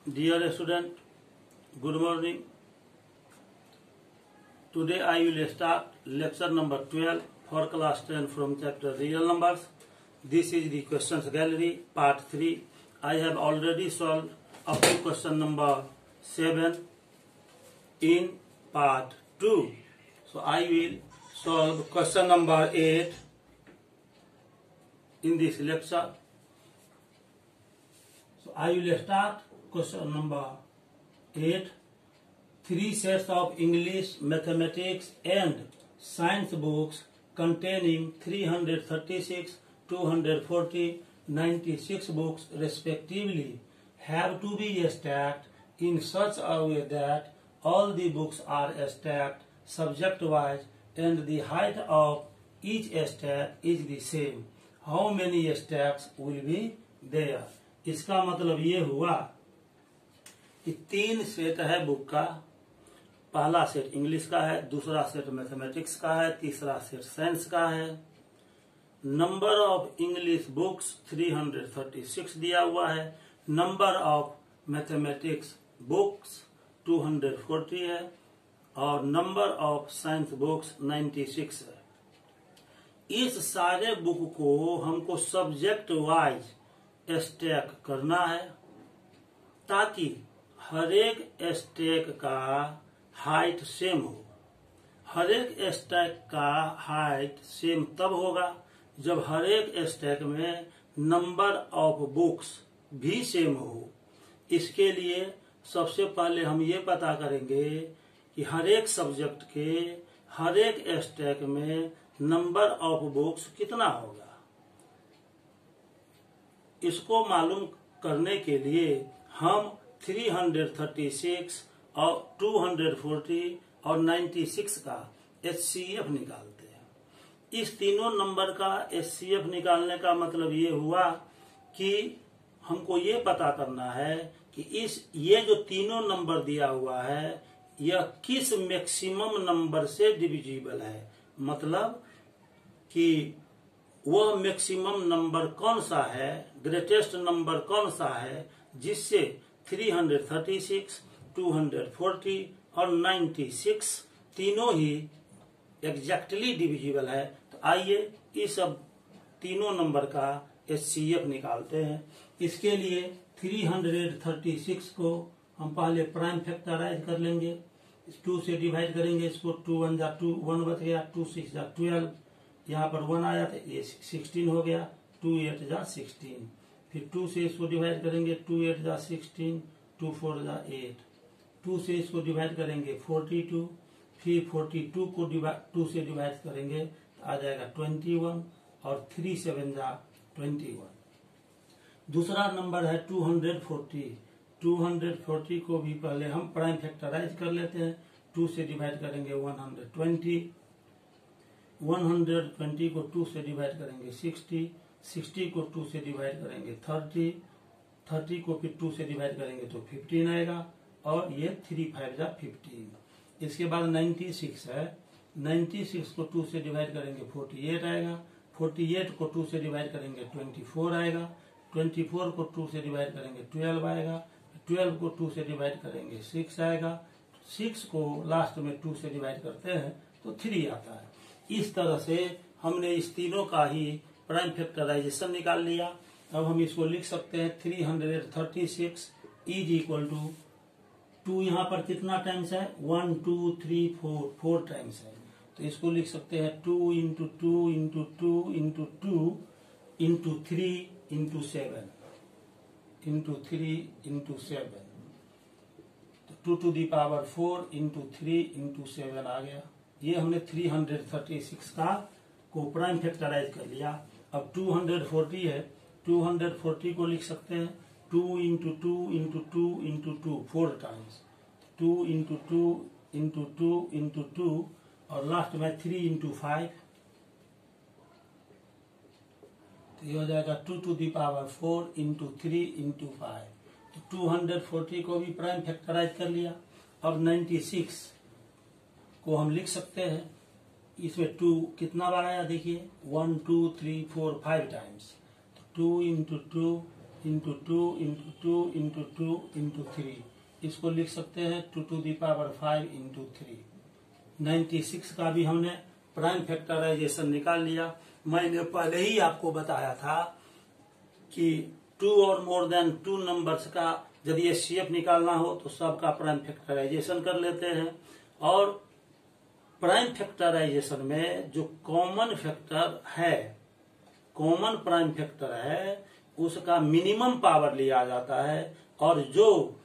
Dear student, good morning. Today I will start lecture number 12 for class 10 from chapter Real Numbers. This is the questions gallery part 3. I have already solved up to question number 7 in part 2. So I will solve question number 8 in this lecture. So I will start question number 8. 3 sets of English, mathematics and science books containing 336, 240, 96 books respectively have to be stacked in such a way that all the books are stacked subject-wise and the height of each stack is the same. How many stacks will be there? इसका मतलब ये हुआ कि 3 set है book का. पहला set English का है, दूसरा सेट मैथमेटिक्स का है, तीसरा सेट साइंस का है. नंबर ऑफ इंग्लिश बुक्स 336 दिया हुआ है. नंबर ऑफ मैथमेटिक्स बुक्स 240 है और नंबर ऑफ साइंस बुक्स 96 है. इस सारे बुक को हमको सब्जेक्ट वाइज स्टैक करना है ताकि हर एक स्टैक का हाइट सेम हो. हर एक स्टैक का हाइट सेम तब होगा जब हर एक स्टैक में नंबर ऑफ बुक्स भी सेम हो. इसके लिए सबसे पहले हम ये पता करेंगे कि हर एक सब्जेक्ट के हर एक स्टैक में नंबर ऑफ बुक्स कितना होगा. इसको मालूम करने के लिए हम 336 और 240 और 96 का HCF निकालते हैं. इस तीनों नंबर का HCF निकालने का मतलब ये हुआ कि हमको ये पता करना है कि ये जो तीनों नंबर दिया हुआ है यह किस मैक्सिमम नंबर से डिविजिबल है. मतलब कि वह मैक्सिमम नंबर कौन सा है, ग्रेटेस्ट नंबर कौन सा है जिससे 336, 240 और 96 तीनों ही एग्जैक्टली डिविजिबल है. तो आइए इस सब तीनों नंबर का HCF निकालते हैं. इसके लिए 336 को हम पहले प्राइम फैक्टराइज कर लेंगे. 2 से डिवाइड करेंगे इसको. 2 1 जा 2, 1 बच गया. 2 6 जा 12, यहाँ पर 1 आया था, ये 16 हो गया. 2 8 जा 16. फिर 2 से इसको डिवाइड करेंगे. 2 8 जा 16, 2 4 जा 8. 2 से इसको डिवाइड करेंगे 42. फिर 42 को 2 से डिवाइड करेंगे तो आ जाएगा 21 और 3 7 जा 21. दूसरा नंबर है 240. 240 को भी पहले हम प्राइम फैक्टराइज कर लेते हैं. 2 से डिवाइड करेंगे 120. 120 को 2 से डिवाइड करेंगे 60. 60 को 2 से डिवाइड करेंगे 30. 30 को फिर 2 से डिवाइड करेंगे तो 15 आएगा और ये 3 5 जा 15. इसके बाद 96 है. 96 को 2 से डिवाइड करेंगे 48 आएगा. 48 को 2 से डिवाइड करेंगे 24 आएगा. 24 को 2 से डिवाइड करेंगे 12 आएगा. 12 को 2 से डिवाइड करेंगे 6 आएगा. 6 को लास्ट में 2 से डिवाइड करते हैं तो 3 आता है. इस तरह से हमने इस तीनों का ही प्राइम फैक्टराइजेशन निकाल लिया. अब हम इसको लिख सकते हैं 336 इज इक्वल टू 2. यहाँ पर कितना टाइम्स है? 1 2 3 4 टाइम्स है. तो इसको लिख सकते हैं 2 into 2 into 2 into 2 into 3 into 7 into 3 into 7. तो 2 to the power 4 into 3 into 7 आ गया. ये हमने 336 का को प्राइम फैक्टराइज कर लिया. अब 240 है. 240 को लिख सकते हैं 2 into 2 into 2 into 2 4 times. 2 into 2 into 2 into 2 और लास्ट में 3 इंटू 5. तो ये हो जाएगा 2 to the power 4 into 3 into 5. तो 240 को भी प्राइम फैक्टराइज कर लिया. अब 96 को हम लिख सकते हैं. इसमें 2 कितना बार आया देखिए 1 2 3 4 5 times. 2 into 2 into 2 into 2 into 2 into 3, इसको लिख सकते हैं 2 टू द पावर 5 इंटू 3। 96 का भी हमने प्राइम फैक्टराइजेशन निकाल लिया। मैंने पहले ही आपको बताया था कि 2 और मोर देन 2 नंबर्स का यदि HCF निकालना हो तो सबका प्राइम फैक्टराइजेशन कर लेते हैं। और प्राइम फैक्टराइजेशन में जो कॉमन फैक्टर है, कॉमन प्राइम फैक्टर है, उसका मिनिमम पावर लिया जाता है, और जो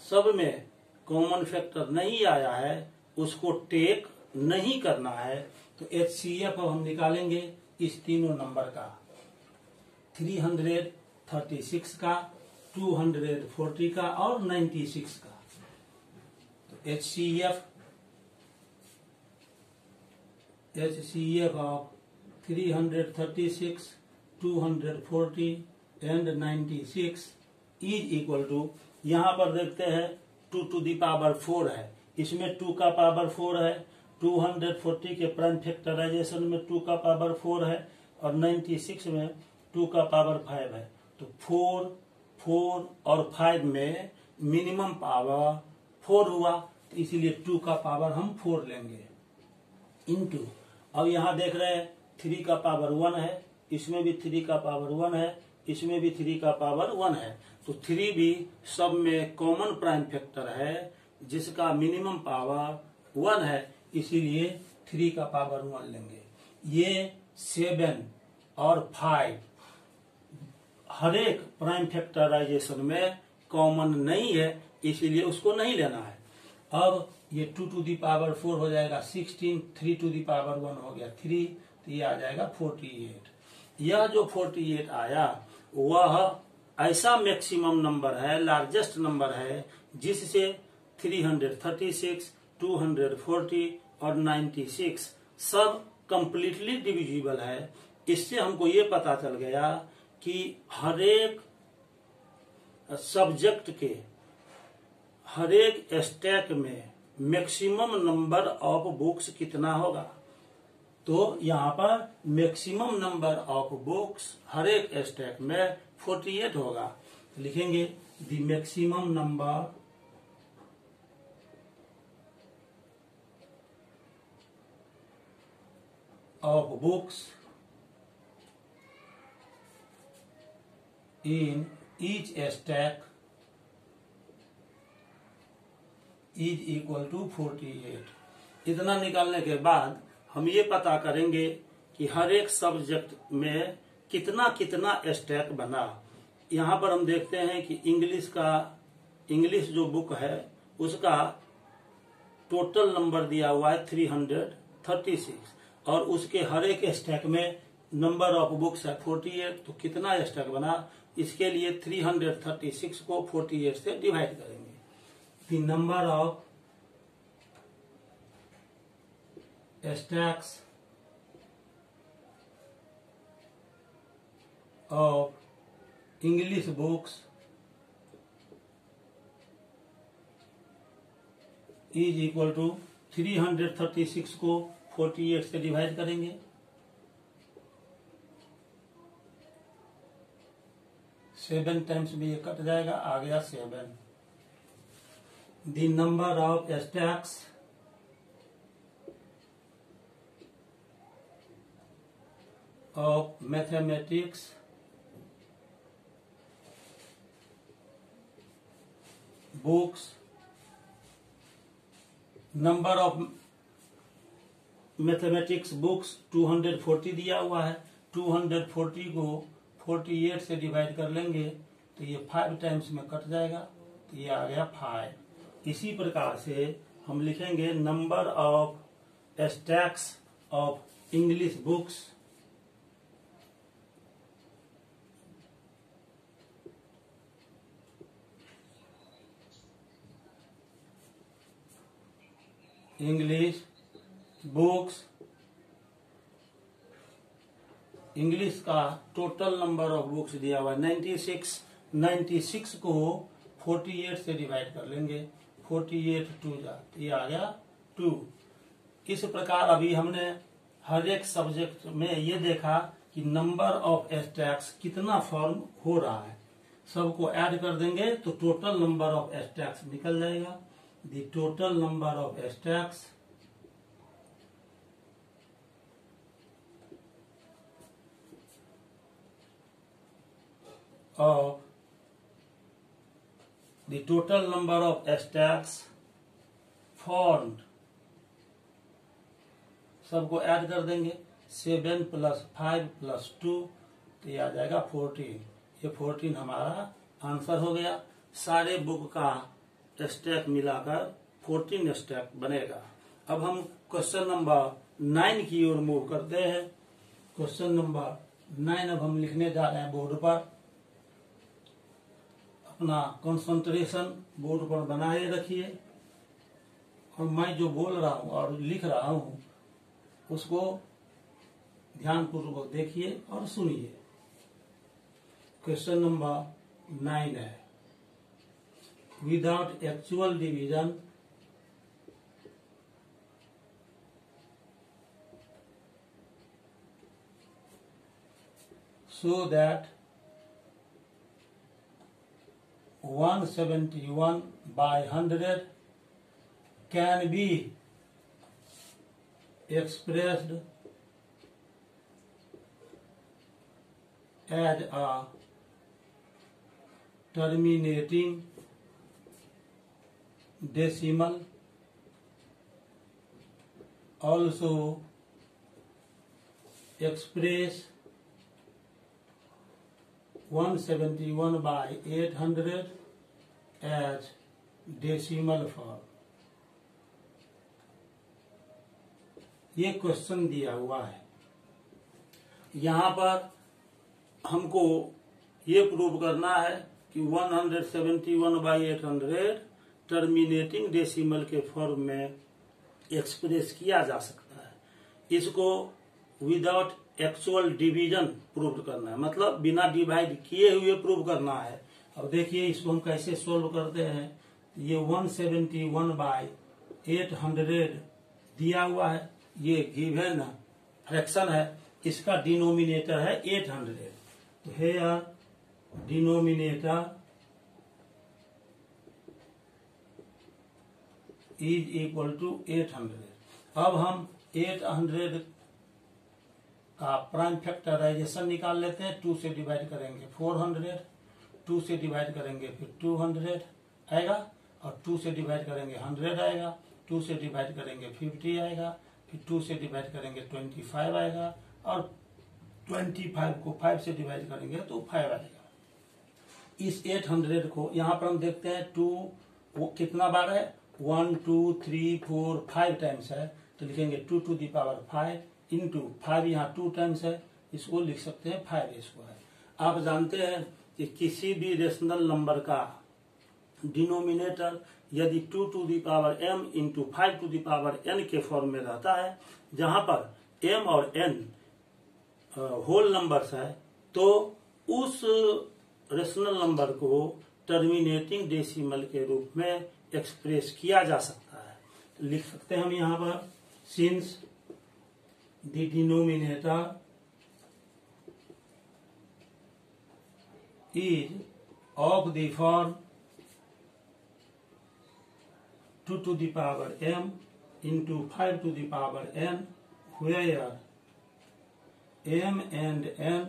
सब में कॉमन फैक्टर नहीं आया है उसको टेक नहीं करना है। तो HCF अब हम निकालेंगे इस तीनों नंबर का, 336 का, 240 का और 96 का। तो HCF of 336, 240 and 96 is equal to, यहाँ पर देखते हैं 2 टू दी पावर 4 है, इसमें 2 का पावर 4 है, 240 के प्राइम फैक्टराइजेशन में 2 का पावर 4 है, और 96 में 2 का पावर 5 है। तो 4, 4 और 5 में मिनिमम पावर 4 हुआ, तो इसीलिए 2 का पावर हम 4 लेंगे इनटू। अब यहाँ देख रहे हैं 3 का पावर 1 है, इसमें भी 3 का पावर 1 है, इसमें भी 3 का पावर 1 है। तो 3 भी सब में कॉमन प्राइम फैक्टर है जिसका मिनिमम पावर 1 है, इसीलिए 3 का पावर 1 लेंगे। ये 7 और 5 हर एक प्राइम फैक्टराइजेशन में कॉमन नहीं है, इसीलिए उसको नहीं लेना है। अब ये 2 टू दी पावर 4 हो जाएगा 16, 3 टू दी पावर 1 हो गया 3, तो ये आ जाएगा 48। यह जो 48 आया वह ऐसा मैक्सिमम नंबर है, लार्जेस्ट नंबर है, जिससे 336, 240 और 96 सब कंप्लीटली डिविजिबल है। इससे हमको ये पता चल गया कि हर एक सब्जेक्ट के हर एक स्टैक में मैक्सिमम नंबर ऑफ बुक्स कितना होगा। तो यहाँ पर मैक्सिमम नंबर ऑफ बुक्स हर एक स्टैक में 48 होगा। लिखेंगे the maximum number of books in each stack is equal to 48। इतना निकालने के बाद हम ये पता करेंगे कि हर एक सब्जेक्ट में कितना कितना स्टैक बना। यहाँ पर हम देखते हैं कि इंग्लिश जो बुक है उसका टोटल नंबर दिया हुआ है 336, और उसके हर एक स्टैक में नंबर ऑफ बुक्स है 48। तो कितना स्टैक बना, इसके लिए 336 को 48 से डिवाइड करेंगे। The number of stacks of English books is equal to 336 को 48 से डिवाइड करेंगे। 7 टाइम्स में ये कट जाएगा, आ गया 7। The number of stacks of mathematics books, number of mathematics books 240 दिया हुआ है, 240 को 48 से डिवाइड कर लेंगे तो ये 5 टाइम्स में कट जाएगा, तो ये आ गया 5। इसी प्रकार से हम लिखेंगे number of stacks of English books English का टोटल नंबर ऑफ बुक्स दिया हुआ है 96 को 48 से डिवाइड कर लेंगे, 48 2 जा, ये आ गया 2। इस प्रकार अभी हमने हर एक सब्जेक्ट में ये देखा कि नंबर ऑफ स्टैक्स कितना फॉर्म हो रहा है। सबको ऐड कर देंगे तो टोटल नंबर ऑफ स्टैक्स निकल जाएगा। The total number of stacks formed, सबको ऐड कर देंगे 7 + 5 + 2 तो ये आ जाएगा 14। ये 14 हमारा आंसर हो गया। सारे बुक का स्टैक मिलाकर 14 स्टैक बनेगा। अब हम क्वेश्चन नंबर 9 की ओर मूव करते हैं। क्वेश्चन नंबर 9 अब हम लिखने जा रहे हैं बोर्ड पर। अपना कंसंट्रेशन बोर्ड पर बनाए रखिए और मैं जो बोल रहा हूं और लिख रहा हूं उसको ध्यानपूर्वक देखिए और सुनिए। क्वेश्चन नंबर 9 है, without actual division so that 171 by 100 can be expressed as a terminating decimal. Also express 171 by 800 as decimal form। ये क्वेश्चन दिया हुआ है। यहाँ पर हमको ये प्रूव करना है कि 171 by 800 टर्मिनेटिंग डेसिमल के फॉर्म में एक्सप्रेस किया जा सकता है। इसको विदाउट एक्चुअल डिवीजन प्रूव करना है, मतलब बिना डिवाइड किए हुए प्रूव करना है। अब देखिए इसको हम कैसे सोल्व करते हैं। ये 171 by 800 दिया हुआ है, ये गिवन फ्रैक्शन है, इसका डिनोमिनेटर है 800। तो here denominator is equal to 800। अब हम 800 का प्राइम फैक्टराइजेशन निकाल लेते हैं। 2 से डिवाइड करेंगे 400, 2 से डिवाइड करेंगे फिर 200 आएगा, और 2 से डिवाइड करेंगे 100 आएगा, 2 से डिवाइड करेंगे 50 आएगा, फिर 2 से डिवाइड करेंगे 25 आएगा, और 25 को 5 से डिवाइड करेंगे तो 5 आएगा। इस 800 को यहाँ पर हम देखते हैं 2 वो कितना बार है, 1 2 3 4 5 टाइम्स है, तो लिखेंगे 2 to the power 5 इंटू 5, यहाँ 2 टाइम्स है, इसको लिख सकते हैं 5 इसको है। आप जानते हैं कि किसी भी रेशनल नंबर का डिनोमिनेटर यदि 2 to the power m into 5 to the power n के फॉर्म में रहता है, जहां पर m और n होल नंबर्स है, तो उस रेशनल नंबर को टर्मिनेटिंग डेसिमल के रूप में एक्सप्रेस किया जा सकता है। तो लिख सकते हैं हम यहाँ पर, since the denominator is of the form 2 to the power m into 5 to the power n, where m and n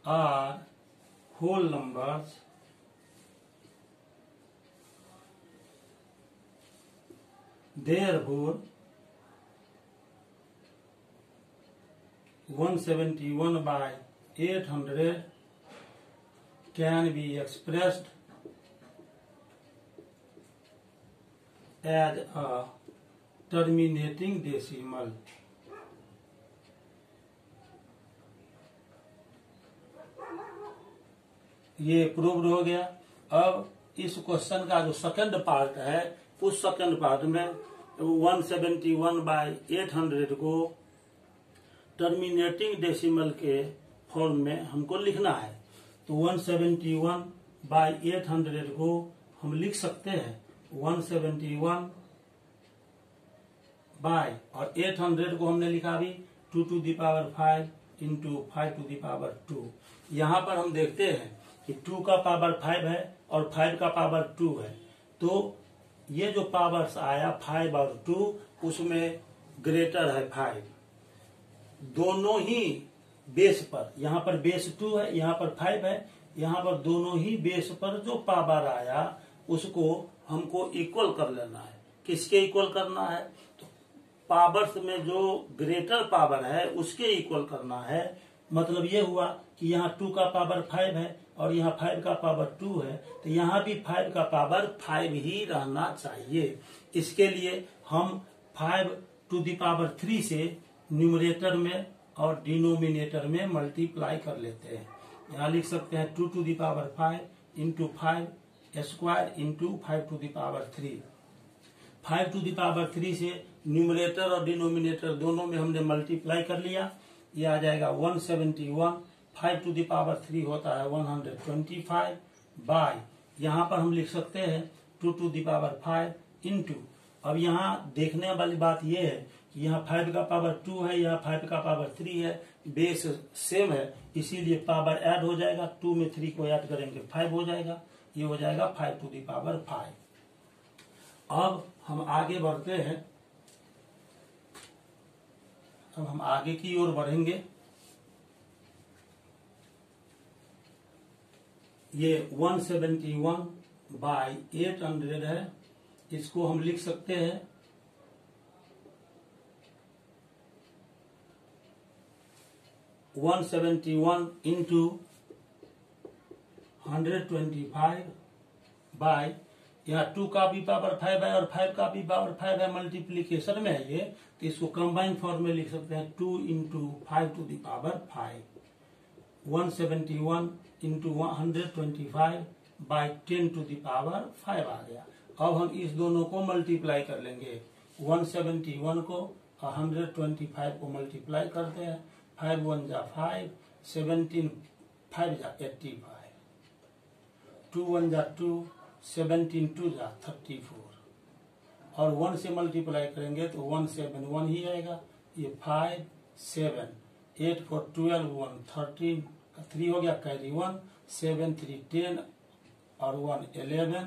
are whole numbers, therefore 171 by 800 can be expressed as a terminating decimal। ये proved हो गया। अब इस question का जो second part है, उस second part में 171 by 800 को टर्मिनेटिंग डेसिमल के फॉर्म में हमको लिखना है। तो 171 by 800 को हम लिख सकते हैं 171 बाय, और 800 को हमने लिखा भी 2 to the power 5 into 5 to the power 2। यहाँ पर हम देखते हैं कि 2 का पावर 5 है और 5 का पावर 2 है, तो ये जो पावर्स आया 5 और 2 उसमें ग्रेटर है 5। दोनों ही बेस पर, यहाँ पर बेस 2 है, यहाँ पर 5 है, यहाँ पर दोनों ही बेस पर जो पावर आया उसको हमको इक्वल कर लेना है। किसके इक्वल करना है? तो पावर्स में जो ग्रेटर पावर है उसके इक्वल करना है। मतलब ये हुआ कि यहाँ 2 का पावर 5 है और यहाँ 5 का पावर 2 है, तो यहाँ भी 5 का पावर 5 ही रहना चाहिए। इसके लिए हम 5 टू द पावर 3 से न्यूमरेटर में और डिनोमिनेटर में मल्टीप्लाई कर लेते हैं। यहाँ लिख सकते हैं 2 to the power 5 into 5 square into 5 to the power 3। 5 to the power 3 से न्यूमरेटर और डिनोमिनेटर दोनों में हमने मल्टीप्लाई कर लिया, ये आ जाएगा 171। 5 टू द पावर 3 होता है 125 बाय, यहाँ पर हम लिख सकते हैं 2 टू द पावर 5 इंटू। अब यहाँ देखने वाली बात ये है कि यहाँ 5 का पावर 2 है, यहाँ 5 का पावर 3 है, बेस सेम है, इसीलिए पावर ऐड हो जाएगा। 2 में 3 को ऐड करेंगे 5 हो जाएगा, ये हो जाएगा 5 टू द पावर 5। अब हम आगे बढ़ते हैं, अब हम आगे की ओर बढ़ेंगे। ये 171 बाय 800 है, इसको हम लिख सकते हैं 171 इंटू 125 बाय, यहाँ 2 का भी पावर 5 है और 5 का भी पावर 5 है, मल्टीप्लीकेशन में है ये, तो इसको कंबाइन फॉर्म में लिख सकते हैं 2 into 5 to the power 5। 171 into 125 by 10 to the power 5 आ गया। अब हम इस दोनों को मल्टीप्लाई कर लेंगे, 171 को 125 को मल्टीप्लाई करते हैं, 5 1 जा 5, 17 5 जा 85, 2 1 जा 2, 17 2 जा 34, और 1 से मल्टीप्लाई करेंगे तो 1 7 1 ही आएगा, ये 5 7 8 4 12 1 13 3 हो गया, कैरी 1 7 3 10 और 1 11,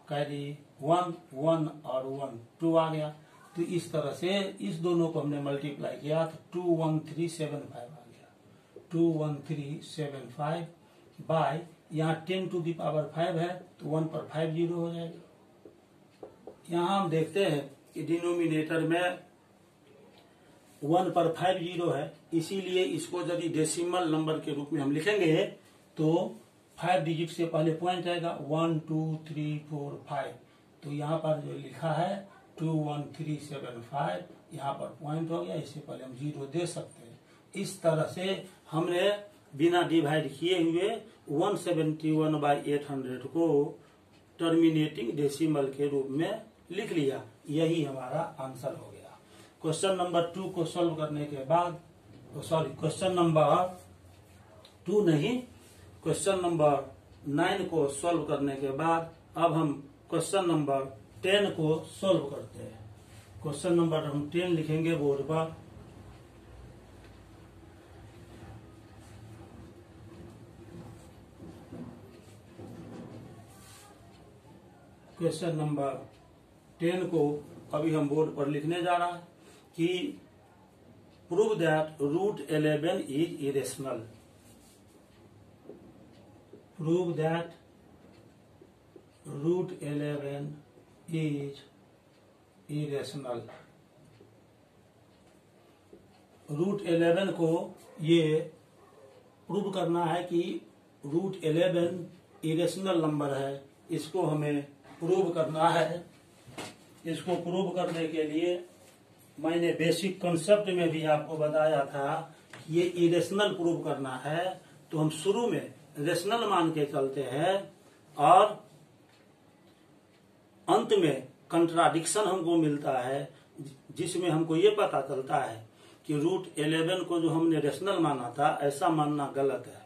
कैरी 1 1 और 1 2 आ गया। तो इस तरह से इस दोनों को हमने मल्टीप्लाई किया तो 21375 आ गया, 21375 बाय, यहाँ 10 टू द पावर 5 है तो 1 पर 5 जीरो हो जाएगा। यहाँ हम देखते हैं कि डिनोमिनेटर में 1 पर 5 जीरो है, इसीलिए इसको यदि डेसिमल नंबर के रूप में हम लिखेंगे तो 5 डिजिट से पहले पॉइंट आएगा 1 2 3 4 5, तो यहाँ पर जो लिखा है 21375 यहाँ पर पॉइंट हो गया, इससे पहले हम जीरो दे सकते हैं। इस तरह से हमने बिना डिवाइड किए हुए 171 बाई 800 को टर्मिनेटिंग डेसिमल के रूप में लिख लिया। यही हमारा आंसर हो गया। क्वेश्चन नंबर 2 को सॉल्व करने के बाद, क्वेश्चन नंबर 2 नहीं, क्वेश्चन नंबर 9 को सॉल्व करने के बाद अब हम क्वेश्चन नंबर 10 को सॉल्व करते हैं। क्वेश्चन नंबर हम 10 लिखेंगे बोर्ड पर। क्वेश्चन नंबर 10 को अभी हम बोर्ड पर लिखने जा रहा है कि prove that root 11 is irrational. Prove that root 11 is irrational. Root 11 को ये प्रूव करना है कि रूट 11 इरेशनल नंबर है, इसको हमें प्रूव करना है। इसको प्रूव करने के लिए मैंने बेसिक कॉन्सेप्ट में भी आपको बताया था कि ये इरेशनल प्रूव करना है, तो हम शुरू में रेशनल मान के चलते हैं और अंत में कंट्राडिक्शन हमको मिलता है, जिसमें हमको ये पता चलता है कि रूट 11 को जो हमने रेशनल माना था ऐसा मानना गलत है।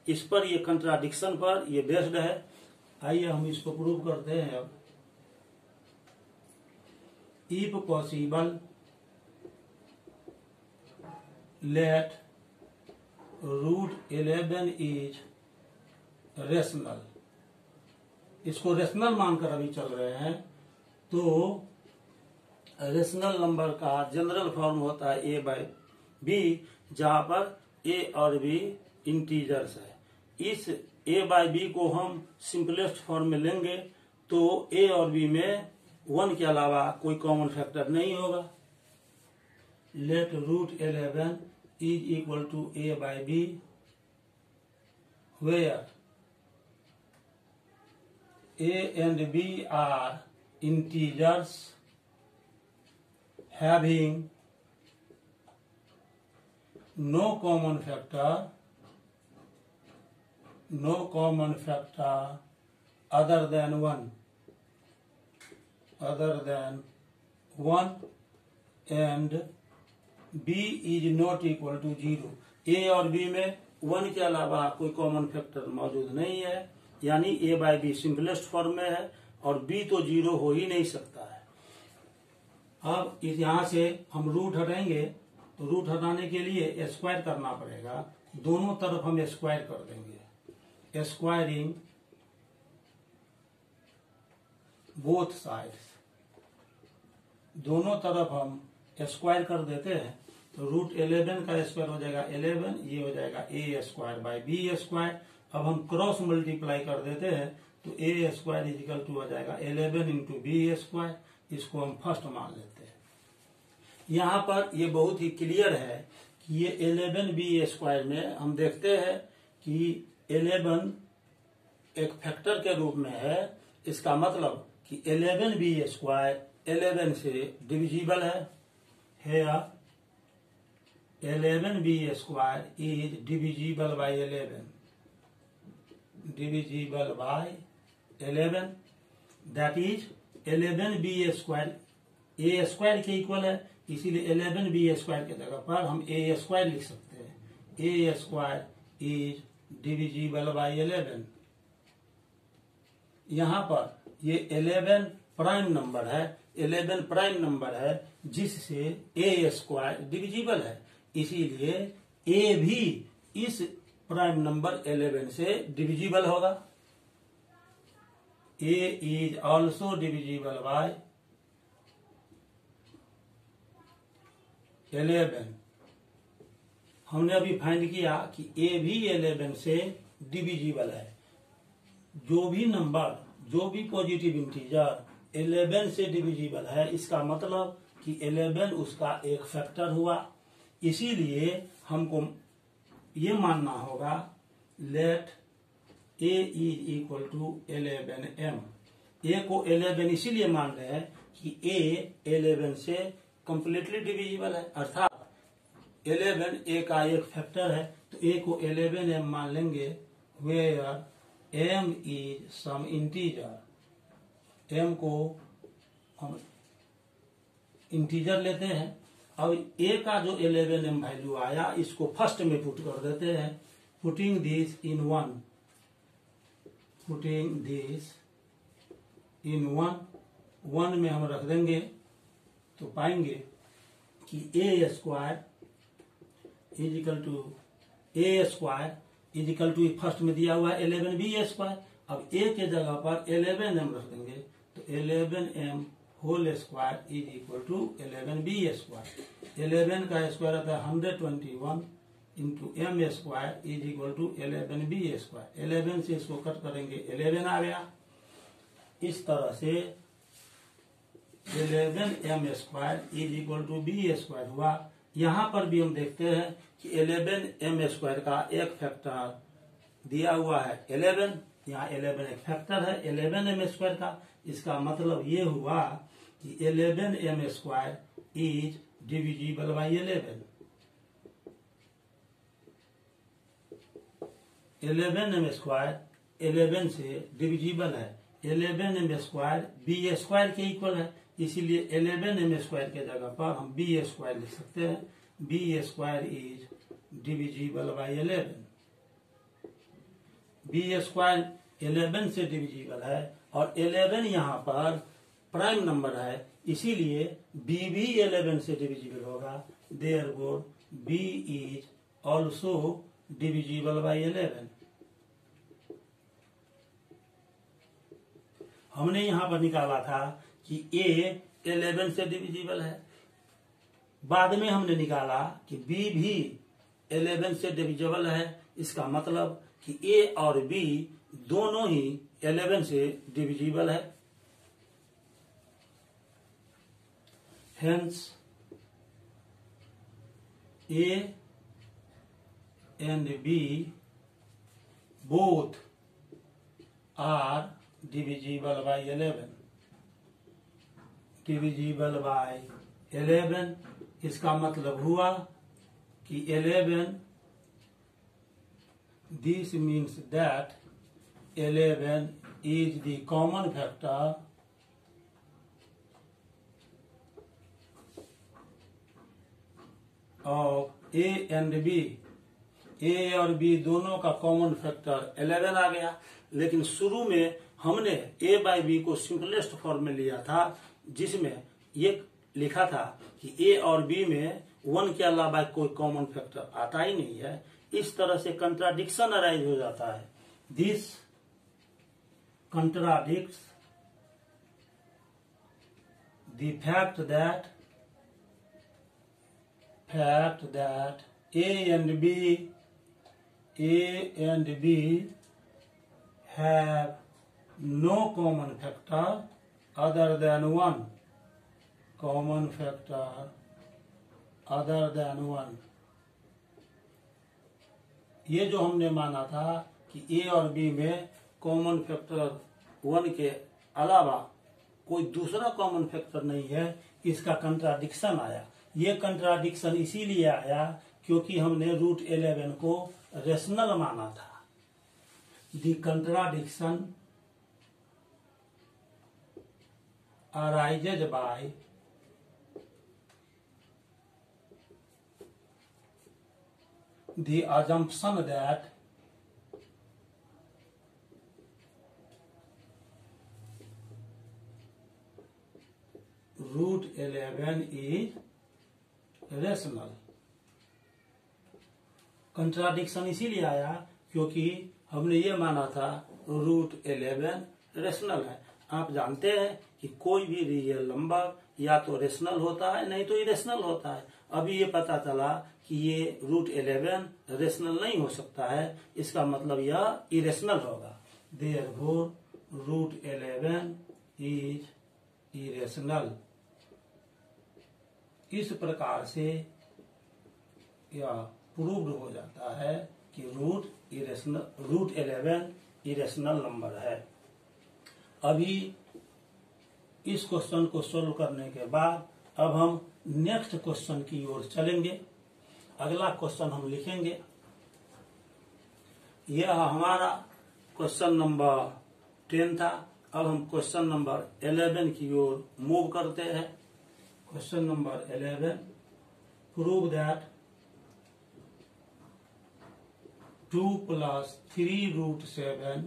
इस पर ये कंट्राडिक्शन पर ये बेस्ड है। आइए हम इसको प्रूव करते हैं। अब if possible let root 11 is rational, इसको रेशनल मानकर अभी चल रहे हैं। तो रेशनल नंबर का जनरल फॉर्म होता है ए बाई बी, जहां पर ए और बी इंटीजर्स है। इस ए बाई बी को हम सिंपलेस्ट फॉर्म में लेंगे तो ए और बी में 1 के अलावा कोई कॉमन फैक्टर नहीं होगा। Let √11 is equal to a by b, where A and B are integers having no common factor other than 1 and B is not equal to 0। A और B में 1 के अलावा कोई कॉमन फैक्टर मौजूद नहीं है, यानी ए बाई बी सिंपलेस्ट फॉर्म में है और बी तो 0 हो ही नहीं सकता है। अब इस यहां से हम रूट हटाएंगे तो रूट हटाने के लिए स्क्वायर करना पड़ेगा। दोनों तरफ हम स्क्वायर कर देंगे, स्क्वायरिंग बोथ साइड्स, दोनों तरफ हम स्क्वायर कर देते हैं तो √11 का स्क्वायर हो जाएगा 11, ये हो जाएगा ए स्क्वायर बाई बी स्क्वायर। अब हम क्रॉस मल्टीप्लाई कर देते हैं तो ए स्क्वायर इजिकल टू हो जाएगा 11 इंटू बी स्क्वायर, इसको हम फर्स्ट मान लेते हैं। यहाँ पर ये बहुत ही क्लियर है कि ये 11 बी स्क्वायर में हम देखते हैं कि 11 एक फैक्टर के रूप में है। इसका मतलब कि 11 बी स्क्वायर 11 से डिविजिबल है। 11 b square is divisible by 11, divisible by 11, that is 11 b square a square के इक्वल है, इसीलिए 11 बी स्क्वायर के जगह पर हम ए स्क्वायर लिख सकते हैं। ए स्क्वायर इज डिविजिबल बाई 11। यहाँ पर ये 11 प्राइम नंबर है, 11 प्राइम नंबर है जिससे ए स्क्वायर डिविजिबल है, इसीलिए ए भी इस प्राइम नंबर 11 से डिविजिबल होगा। ए इज ऑल्सो डिविजिबल बाय 11। हमने अभी फाइंड किया कि ए भी 11 से डिविजिबल है। जो भी नंबर, जो भी पॉजिटिव इंटीजर 11 से डिविजिबल है, इसका मतलब कि 11 उसका एक फैक्टर हुआ। इसीलिए हमको ये मानना होगा let a is equal to 11m। A को 11 इसीलिए मान रहे हैं कि ए 11 से कंप्लीटली डिविजिबल है, अर्थात 11 ए का एक फैक्टर है, तो ए को 11m मान लेंगे। Where m is some integer, m को हम इंटीजर लेते हैं। अब ए का जो 11m वैल्यू आया इसको फर्स्ट में पुट कर देते हैं। पुटिंग दिस इन 1 में हम रख देंगे तो पाएंगे कि ए स्क्वायर इजिकल टू फर्स्ट में दिया हुआ है 11b स्क्वायर। अब ए के जगह पर 11m रख देंगे तो 11m whole square is equal to 11b square. 11 का स्क्वायर आता है 121 into m square is equal to 11b square. 11 से इसको कट करेंगे 11 आ गया। इस तरह से 11m square is equal to b square हुआ। यहाँ पर भी हम देखते हैं कि 11m स्क्वायर का एक फैक्टर दिया हुआ है 11, यहाँ 11 एक फैक्टर है 11m स्क्वायर का। इसका मतलब ये हुआ कि 11m square is divisible by 11। 11m square 11 से डिविजिबल है। 11m स्क्वायर बी स्क्वायर के इक्वल है, इसीलिए 11m स्क्वायर के जगह पर हम बी स्क्वायर लिख सकते हैं। B square is divisible by 11। B square 11 से डिविजिबल है और 11 यहाँ पर प्राइम नंबर है, इसीलिए बी भी 11 से डिविजिबल होगा। Therefore b is also divisible by 11। हमने यहाँ पर निकाला था कि a 11 से डिविजिबल है। बाद में हमने निकाला कि b भी 11 से डिविजिबल है। इसका मतलब कि a और b दोनों ही 11 से डिविजिबल है। Hence, A and B both are divisible by 11. Divisible by 11 इसका मतलब हुआ कि 11, this means that 11 is the common factor of A and B। A और B दोनों का कॉमन फैक्टर 11 आ गया। लेकिन शुरू में हमने A बाई B को सिंपलेस्ट फॉर्म में लिया था, जिसमें ये लिखा था कि A और B में 1 के अलावा कोई कॉमन फैक्टर आता ही नहीं है। इस तरह से कंट्राडिक्शन अराइज हो जाता है। This contradicts the fact that A and B have no common factor other than 1 common factor other than 1। ये जो हमने माना था कि A और B में कॉमन फैक्टर 1 के अलावा कोई दूसरा कॉमन फैक्टर नहीं है, इसका कंट्राडिक्शन आया। ये कंट्राडिक्शन इसीलिए आया क्योंकि हमने रूट 11 को रेशनल माना था। The contradiction arises by the assumption that root 11 is rational. Contradiction इसीलिए आया क्योंकि हमने ये माना था रूट 11 रेशनल है। आप जानते हैं कि कोई भी रियल नंबर या तो रेशनल होता है नहीं तो इरेशनल होता है। अभी ये पता चला कि ये रूट 11 रेशनल नहीं हो सकता है, इसका मतलब यह इरेशनल होगा। Therefore root 11 is irrational. इस प्रकार से यह प्रूव्ड हो जाता है कि रूट 11 इरेशनल नंबर है। अभी इस क्वेश्चन को सोल्व करने के बाद अब हम नेक्स्ट क्वेश्चन की ओर चलेंगे। अगला क्वेश्चन हम लिखेंगे। यह हमारा क्वेश्चन नंबर 10 था। अब हम क्वेश्चन नंबर 11 की ओर मूव करते हैं। Question number 11, prove that 2 plus 3 root 7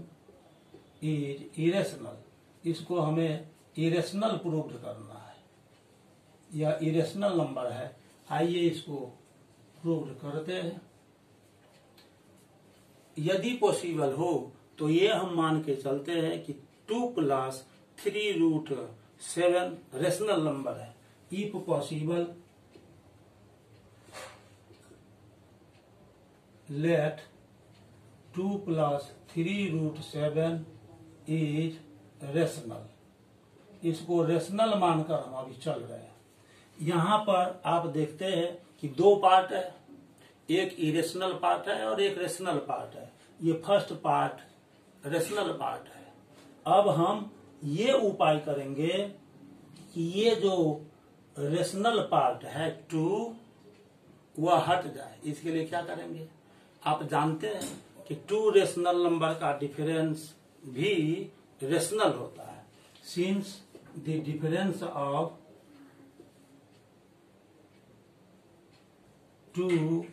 is irrational। इसको हमें इरेशनल प्रूव करना है। यह इरेशनल नंबर है। आइए इसको प्रूव करते हैं। यदि पॉसिबल हो तो ये हम मान के चलते हैं कि 2 plus 3 root 7 रेशनल नंबर है। If possible, let 2 plus 3 root 7 is rational। इसको रेशनल मानकर हम अभी चल रहे हैं। यहाँ पर आप देखते हैं कि दो पार्ट है, एक इरेशनल पार्ट है और एक रेशनल पार्ट है। ये फर्स्ट पार्ट रेशनल पार्ट है। अब हम ये उपाय करेंगे कि ये जो रेशनल पार्ट है 2 वह हट जाए। इसके लिए क्या करेंगे? आप जानते हैं कि 2 रेशनल नंबर का डिफरेंस भी रेशनल होता है। Since the difference of 2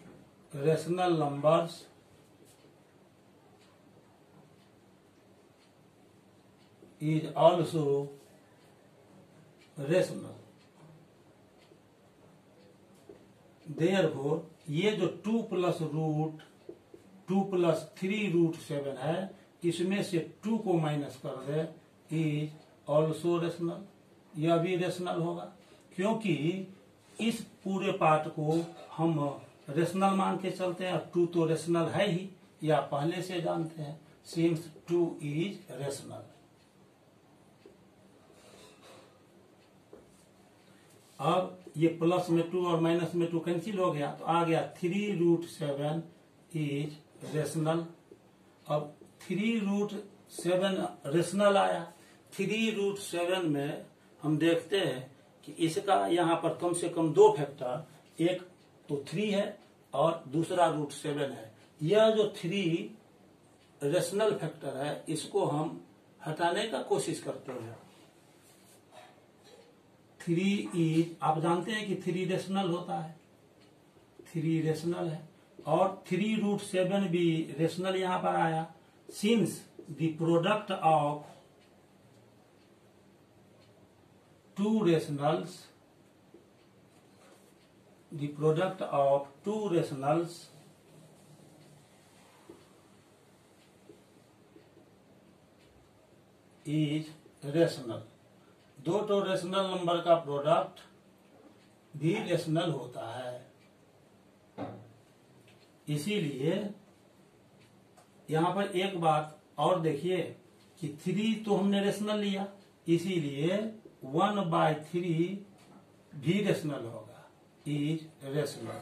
rational numbers is also rational. Therefore, ये जो 2 plus 3 root 7 है, इसमें से 2 को माइनस कर दे, इज ऑल्सो रेशनल, यह भी रेशनल होगा, क्योंकि इस पूरे पार्ट को हम रेशनल मान के चलते हैं। 2 तो रेशनल है ही, या पहले से जानते हैं, सिंस 2 इज रेशनल। अब ये प्लस में 2 और माइनस में 2 कैंसिल हो गया, तो आ गया 3√7 इज रेशनल। अब 3√7 रेशनल आया। 3√7 में हम देखते हैं कि इसका यहाँ पर कम से कम 2 फैक्टर, एक तो 3 है और दूसरा √7 है। यह जो 3 रेशनल फैक्टर है, इसको हम हटाने का कोशिश करते हैं। 3 इज, आप जानते हैं कि 3 रेशनल होता है, 3 रेशनल है, और 3√7 भी रेशनल यहां पर आया। Since the product of 2 rationals, the product of 2 rationals is rational. 2 तो रेशनल नंबर का प्रोडक्ट भी रेशनल होता है। इसीलिए यहां पर एक बात और देखिए कि 3 तो हमने रेशनल लिया, इसीलिए 1/3 भी रेशनल होगा, इज रेशनल।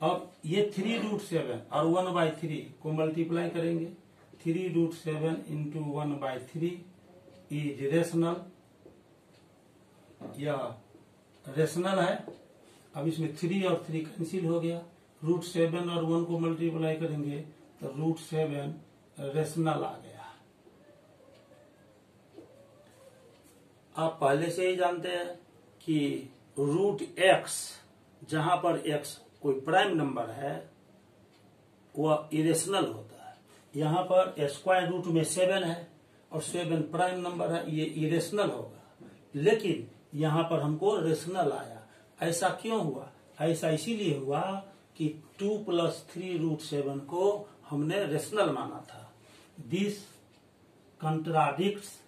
अब ये 3√7 और 1/3 को मल्टीप्लाई करेंगे। 3√7 इंटू 1/3 इज रेशनल, यह रेशनल है। अब इसमें 3 और 3 कैंसिल हो गया, √7 और 1 को मल्टीप्लाई करेंगे तो √7 रेशनल आ गया। आप पहले से ही जानते हैं कि √x, जहां पर x कोई प्राइम नंबर है, वह इरेशनल होता है। यहाँ पर स्क्वायर रूट में 7 है और 7 प्राइम नंबर है, ये इरेशनल होगा। लेकिन यहाँ पर हमको रेशनल आया। ऐसा क्यों हुआ? ऐसा इसीलिए हुआ कि 2 + 3√7 को हमने रेशनल माना था। This contradicts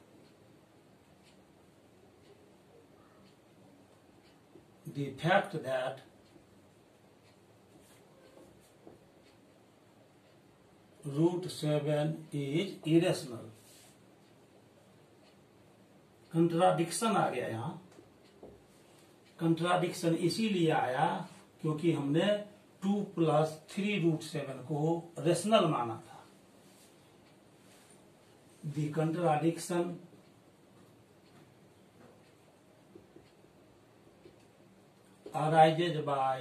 the fact that √7 is irrational। Contradiction आ गया यहाँ। कंट्राडिक्शन इसीलिए आया क्योंकि हमने 2 + 3√7 को रेशनल माना था। दी contradiction arises by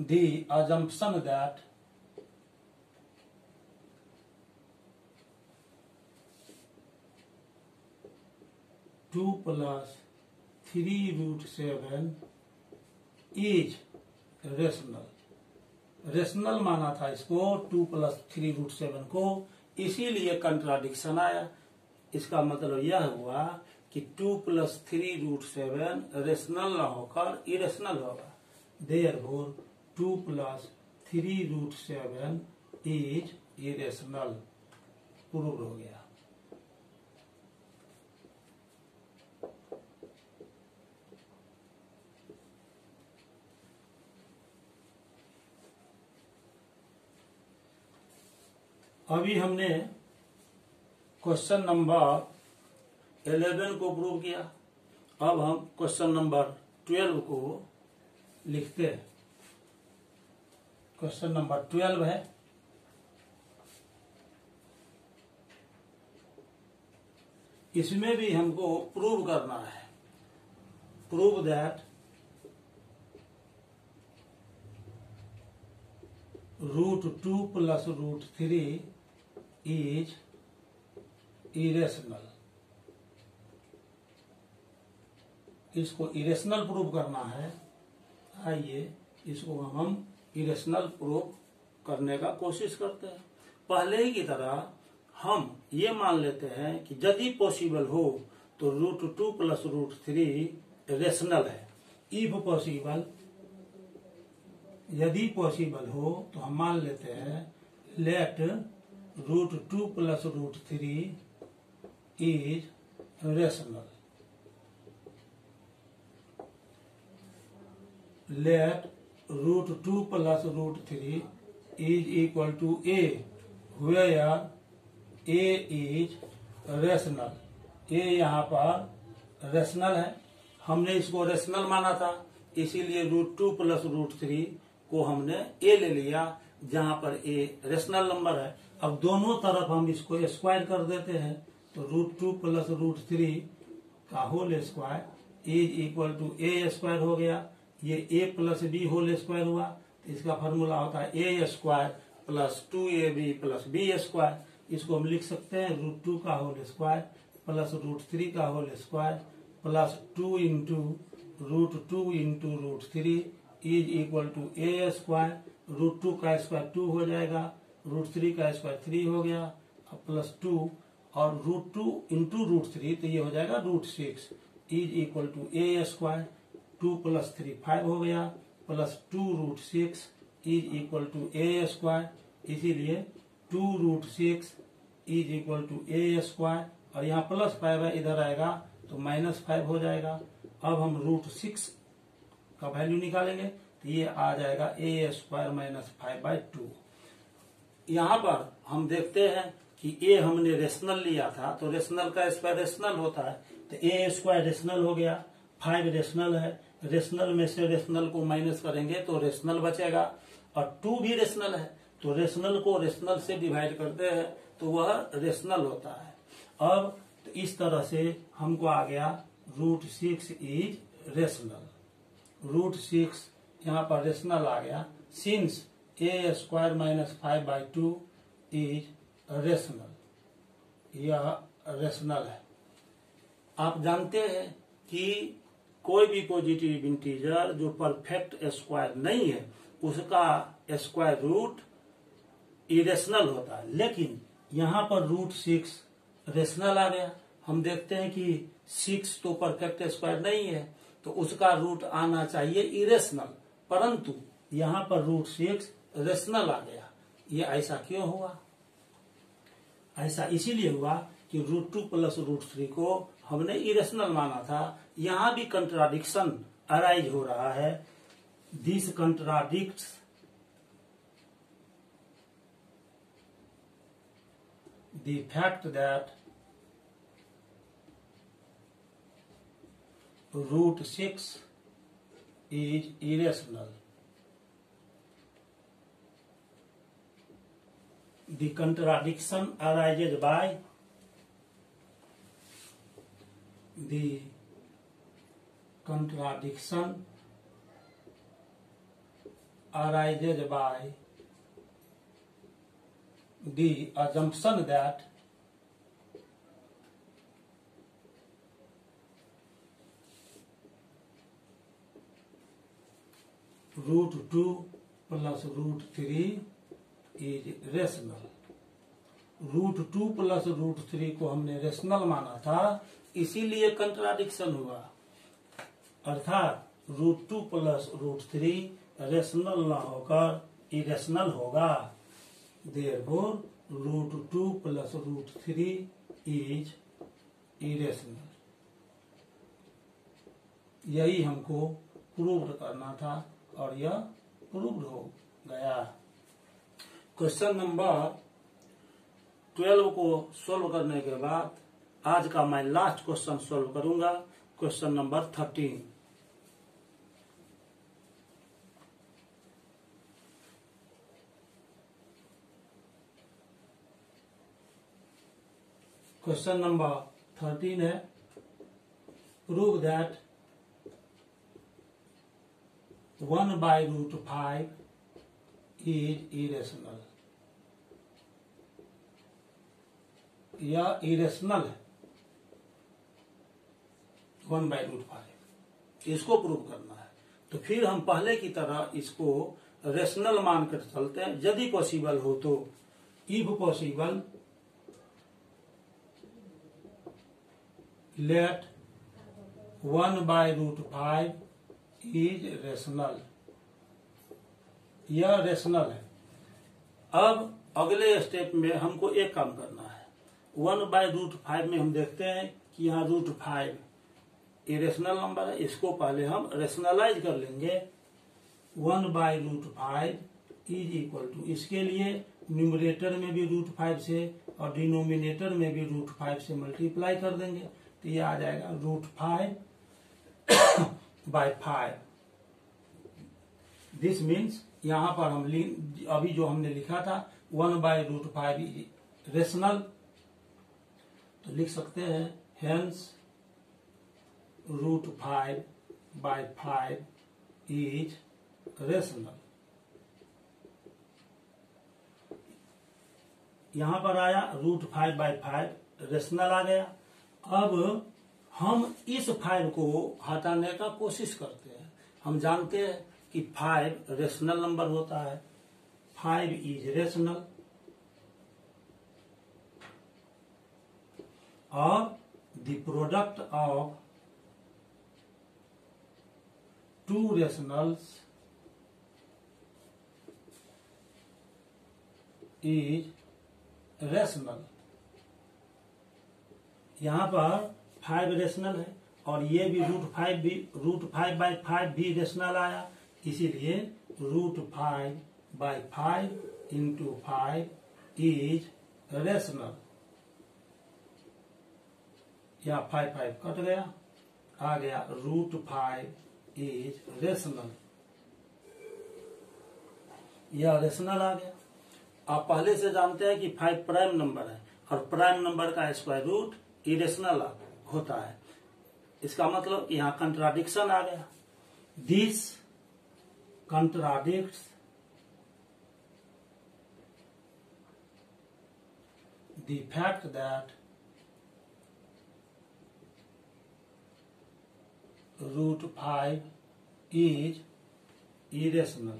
the assumption that two plus 3√7 is rational। Rational माना था इसको 2 + 3√7 को, इसीलिए कंट्राडिक्शन आया। इसका मतलब यह हुआ कि 2 + 3√7 रेशनल न होकर इरेशनल होगा। Therefore 2 + 3√7 is irrational. प्रूव हो गया। अभी हमने क्वेश्चन नंबर 11 को प्रूव किया। अब हम क्वेश्चन नंबर 12 को लिखते हैं। क्वेश्चन नंबर 12 है, इसमें भी हमको प्रूव करना है। Prove that √2 + √3 is irrational. इसको इरेशनल प्रूव करना है। आइए इसको हम इरेशनल प्रूव करने का कोशिश करते हैं। पहले ही की तरह हम ये मान लेते हैं कि यदि पॉसिबल हो तो √2 + √3 रेशनल है। इफ पॉसिबल, यदि पॉसिबल हो तो हम मान लेते हैं let √2 + √3 is rational. Let √2 + √3 is equal to a, where a is rational. a यहाँ पर रेशनल है, हमने इसको रेशनल माना था, इसीलिए √2 + √3 को हमने a ले लिया, जहां पर a रेशनल नंबर है। अब दोनों तरफ हम इसको स्क्वायर कर देते हैं, तो √2 + √3 का whole square is equal to a² हो गया। ये a + b होल स्क्वायर हुआ, तो इसका फॉर्मूला होता है a² + 2ab + b²। इसको हम लिख सकते हैं √2 का होल स्क्वायर प्लस √3 का whole square plus 2 × √2 × √3 is equal to a²। √2 का स्क्वायर 2 हो जाएगा, √3 का स्क्वायर 3 हो गया, प्लस 2 और √2 × √3, तो ये हो जाएगा √6 इज इक्वल टू a²। 2 + 3 5 हो गया, plus 2 √6 is equal to a²। इसीलिए 2 √6 इज इक्वल टू a², और यहाँ प्लस 5 है, इधर आएगा तो -5 हो जाएगा। अब हम √6 का वैल्यू निकालेंगे, तो ये आ जाएगा a² - 5/2। यहाँ पर हम देखते हैं कि a हमने रेशनल लिया था, तो रेशनल का स्क्वायर रेशनल होता है, तो a² रेशनल हो गया, 5 रेशनल है, रेशनल में से रेशनल को माइनस करेंगे तो रेशनल बचेगा, और 2 भी रेशनल है, तो रेशनल को रेशनल से डिवाइड करते हैं तो वह रेशनल होता है। अब तो इस तरह से हमको आ गया √6 इज रेशनल। √6 यहाँ पर रेशनल आ गया, सिंस a² - 5/2 इज रेशनल। यह रेशनल है। आप जानते हैं कि कोई भी पॉजिटिव इंटीजर जो परफेक्ट स्क्वायर नहीं है उसका स्क्वायर रूट इरेशनल होता है, लेकिन यहाँ पर √6 रेशनल आ गया। हम देखते हैं कि 6 तो परफेक्ट स्क्वायर नहीं है, तो उसका रूट आना चाहिए इरेशनल, परंतु यहाँ पर √6 रेशनल आ गया। ये ऐसा क्यों हुआ? ऐसा इसीलिए हुआ कि √2 + √3 को हमने इरेशनल माना था। यहाँ भी कंट्राडिक्शन अराइज हो रहा है। This contradicts the fact that √6 is irrational. The contradiction arises by the assumption that √2 + √3 is rational. √2 + √3 को हमने रेशनल माना था, इसीलिए कंट्राडिक्शन हुआ, अर्थात √2 + √3 रेशनल न होकर इरेशनल होगा। Therefore, √2 + √3 is irrational। यही हमको प्रूव करना था और यह प्रूव हो गया। क्वेश्चन नंबर 12 को सोल्व करने के बाद आज का मैं लास्ट क्वेश्चन सोल्व करूंगा, क्वेश्चन नंबर 13। क्वेश्चन नंबर 13 है, प्रूव दैट 1/√5 इज इरेशनल। यह इरेशनल है, 1/√5, इसको प्रूव करना है। तो फिर हम पहले की तरह इसको रेशनल मानकर चलते हैं, यदि पॉसिबल हो तो। If possible late 1/√5 is rational. यह रेशनल है। अब अगले स्टेप में हमको एक काम करना है। 1/√5 में हम देखते हैं कि यहाँ √5 इरेशनल नंबर है, इसको पहले हम रेशनलाइज कर लेंगे। 1/√5 इज इक्वल टू, इसके लिए न्यूमरेटर में भी √5 से और डिनोमिनेटर में भी √5 से मल्टीप्लाई कर देंगे, तो ये आ जाएगा √5/5। दिस मीन्स यहां पर हम अभी जो हमने लिखा था 1/√5 रेशनल, तो लिख सकते हैं हेंस √5/5 इज रेशनल। यहां पर आया √5/5 रेशनल आ गया। अब हम इस 5 को हटाने का कोशिश करते हैं। हम जानते हैं कि 5 रेशनल नंबर होता है, 5 इज रेशनल, और the product of 2 rationals is rational. यहां पर 5 रेशनल है और ये भी √5/5 भी रेशनल आया, इसीलिए √5/5 इंटू 5 इज रेशनल। या 5 कट गया, आ गया √5 इज रेशनल। यह रेशनल आ गया। आप पहले से जानते हैं कि 5 प्राइम नंबर है और प्राइम नंबर का स्क्वायर रूट इरेशनल होता है। इसका मतलब यहां कंट्राडिक्शन आ गया। This contradicts the fact that √5 is irrational।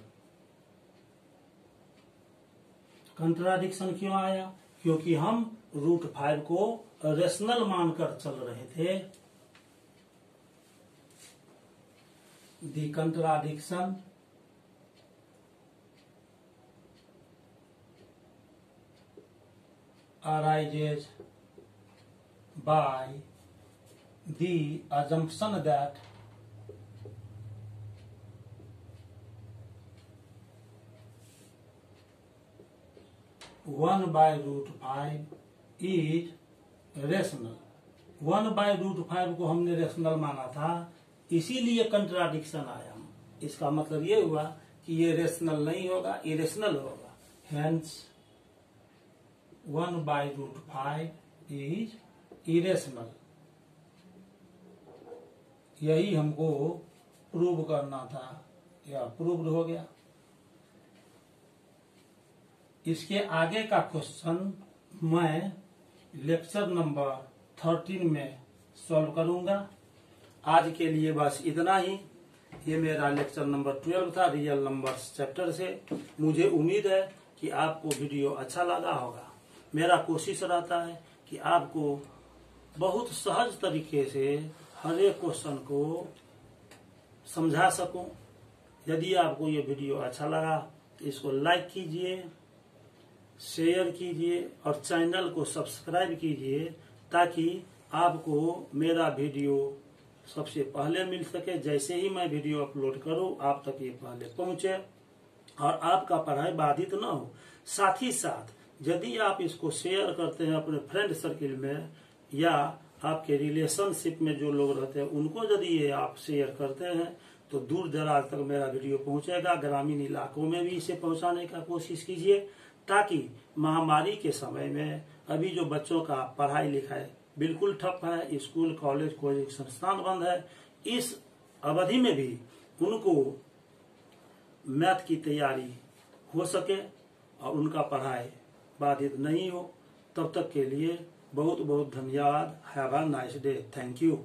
Contradiction क्यों आया? क्योंकि हम √5 को रेशनल मानकर चल रहे थे। The contradiction arises by the assumption that (1/√5) is rational. 1/√5 को हमने रेशनल माना था, इसीलिए कंट्राडिक्शन आया। इसका मतलब ये हुआ कि ये रेशनल नहीं होगा, इरेशनल होगा। Hence 1/√5 is irrational. यही हमको प्रूव करना था, या प्रूव्ड हो गया। इसके आगे का क्वेश्चन मैं लेक्चर नंबर 13 में सॉल्व करूंगा। आज के लिए बस इतना ही। ये मेरा लेक्चर नंबर 12 था रियल नंबर्स चैप्टर से। मुझे उम्मीद है कि आपको वीडियो अच्छा लगा होगा। मेरा कोशिश रहता है कि आपको बहुत सहज तरीके से हर एक क्वेश्चन को समझा सकूं। यदि आपको ये वीडियो अच्छा लगा तो इसको लाइक कीजिए, शेयर कीजिए और चैनल को सब्सक्राइब कीजिए, ताकि आपको मेरा वीडियो सबसे पहले मिल सके। जैसे ही मैं वीडियो अपलोड करूं, आप तक ये पहले पहुंचे और आपका पढ़ाई बाधित न हो। साथ ही साथ यदि आप इसको शेयर करते हैं अपने फ्रेंड सर्किल में, या आपके रिलेशनशिप में जो लोग रहते हैं उनको यदि ये आप शेयर करते हैं, तो दूर दराज तक मेरा वीडियो पहुंचेगा। ग्रामीण इलाकों में भी इसे पहुंचाने का कोशिश कीजिए, ताकि महामारी के समय में अभी जो बच्चों का पढ़ाई लिखाई बिल्कुल ठप है, स्कूल कॉलेज कोचिंग संस्थान बंद है, इस अवधि में भी उनको मैथ की तैयारी हो सके और उनका पढ़ाई बाधित नहीं हो। तब तक के लिए बहुत बहुत धन्यवाद। Have a nice day. Thank you.